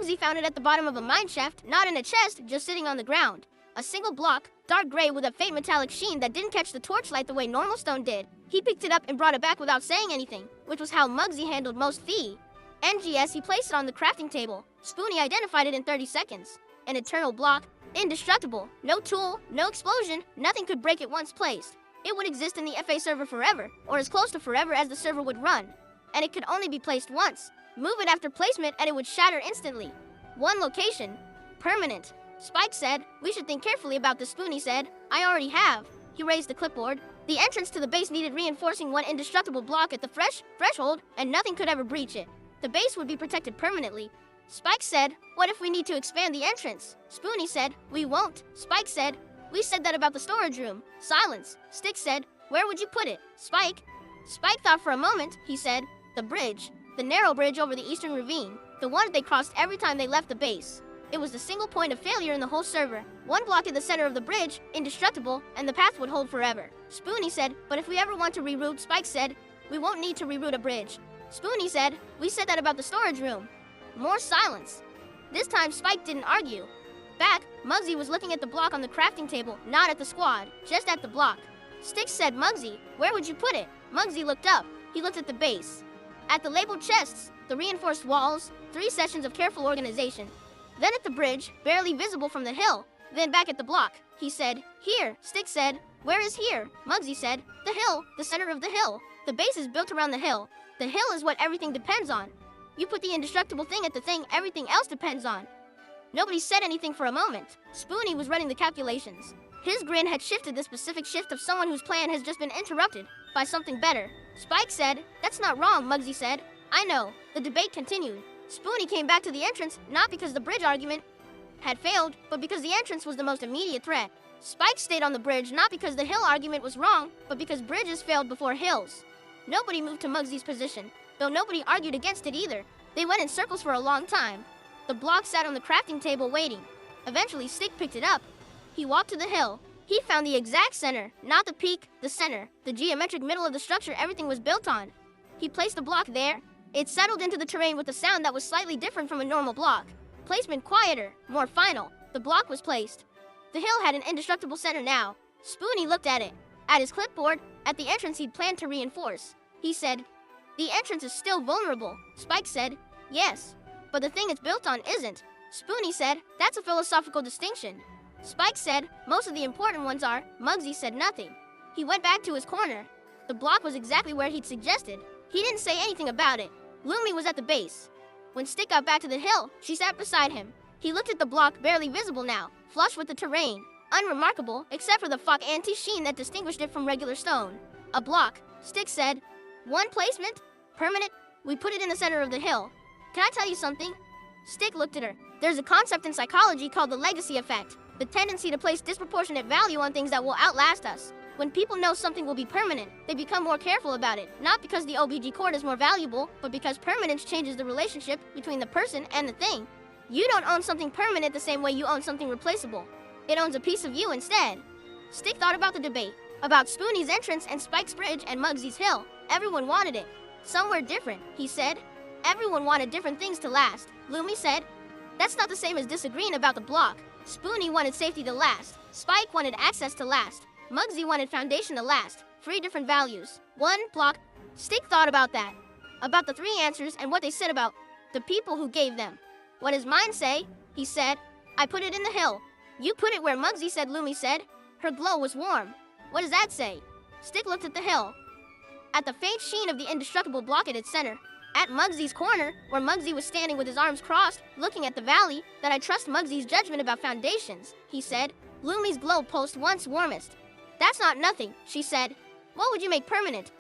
Muggsy found it at the bottom of a mine shaft, not in a chest, just sitting on the ground. A single block, dark gray with a faint metallic sheen that didn't catch the torchlight the way normal stone did. He picked it up and brought it back without saying anything, which was how Muggsy handled most Phi. NGS, he placed it on the crafting table. Spoonie identified it in 30 seconds. An eternal block, indestructible, no tool, no explosion, nothing could break it once placed. It would exist in the FA server forever, or as close to forever as the server would run. And it could only be placed once. Move it after placement and it would shatter instantly. One location, permanent. Spike said, "We should think carefully about this." Spoonie said, "I already have." He raised the clipboard. The entrance to the base needed reinforcing one indestructible block at the threshold, and nothing could ever breach it. The base would be protected permanently. Spike said, "What if we need to expand the entrance?" Spoonie said, "We won't." Spike said, "We said that about the storage room." Silence. Stick said, "Where would you put it?" Spike thought for a moment. He said, "The bridge. The narrow bridge over the eastern ravine. The one they crossed every time they left the base. It was the single point of failure in the whole server. One block in the center of the bridge, indestructible, and the path would hold forever." Spoonie said, "But if we ever want to reroute," Spike said, "we won't need to reroute a bridge." Spoonie said, "We said that about the storage room." More silence. This time Spike didn't argue. Back, Muggsy was looking at the block on the crafting table, not at the squad, just at the block. Sticks said, "Muggsy, where would you put it?" Muggsy looked up. He looked at the base. At the labeled chests, the reinforced walls, 3 sessions of careful organization. Then at the bridge, barely visible from the hill. Then back at the block. He said, "Here." Sticks said, "Where is here?" Muggsy said, "The hill, the center of the hill. The base is built around the hill. The hill is what everything depends on. You put the indestructible thing at the thing everything else depends on." Nobody said anything for a moment. Spoonie was running the calculations. His grin had shifted, the specific shift of someone whose plan has just been interrupted by something better. Spike said, "That's not wrong," Muggsy said. "I know." The debate continued. Spoonie came back to the entrance, not because the bridge argument had failed, but because the entrance was the most immediate threat. Spike stayed on the bridge, not because the hill argument was wrong, but because bridges failed before hills. Nobody moved to Muggsy's position, though nobody argued against it either. They went in circles for a long time. The block sat on the crafting table waiting. Eventually, Stick picked it up. He walked to the hill. He found the exact center, not the peak, the center, the geometric middle of the structure everything was built on. He placed the block there. It settled into the terrain with a sound that was slightly different from a normal block. Placement quieter, more final. The block was placed. The hill had an indestructible center now. Spoonie looked at it. At his clipboard, at the entrance he'd planned to reinforce. He said, "The entrance is still vulnerable." Spike said, "Yes, but the thing it's built on isn't." Spoonie said, "That's a philosophical distinction." Spike said, "Most of the important ones are." Muggsy said nothing. He went back to his corner. The block was exactly where he'd suggested. He didn't say anything about it. Lumi was at the base. When Stick got back to the hill, she sat beside him. He looked at the block, barely visible now, flush with the terrain. Unremarkable, except for the faux anti-sheen that distinguished it from regular stone. A block, Stick said. "One placement? Permanent? We put it in the center of the hill. Can I tell you something?" Stick looked at her. "There's a concept in psychology called the legacy effect. The tendency to place disproportionate value on things that will outlast us. When people know something will be permanent, they become more careful about it, not because the OBG cord is more valuable, but because permanence changes the relationship between the person and the thing. You don't own something permanent the same way you own something replaceable. It owns a piece of you instead." Stick thought about the debate, about Spoonie's entrance and Spike's bridge and Muggsy's hill. Everyone wanted it. Somewhere different, he said. Everyone wanted different things to last. Lumi said, "That's not the same as disagreeing about the block." Spoonie wanted safety to last. Spike wanted access to last. Muggsy wanted foundation to last. 3 different values. 1 block. Stick thought about that. About the 3 answers and what they said about the people who gave them. "What does mine say?" he said. "I put it in the hill." "You put it where Muggsy said," Lumi said. Her glow was warm. "What does that say?" Stick looked at the hill. At the faint sheen of the indestructible block at its center. At Muggsy's corner, where Muggsy was standing with his arms crossed, looking at the valley, "That I trust Muggsy's judgment about foundations," he said. Lumi's glow pulsed once warmest. "That's not nothing," she said. "What would you make permanent?"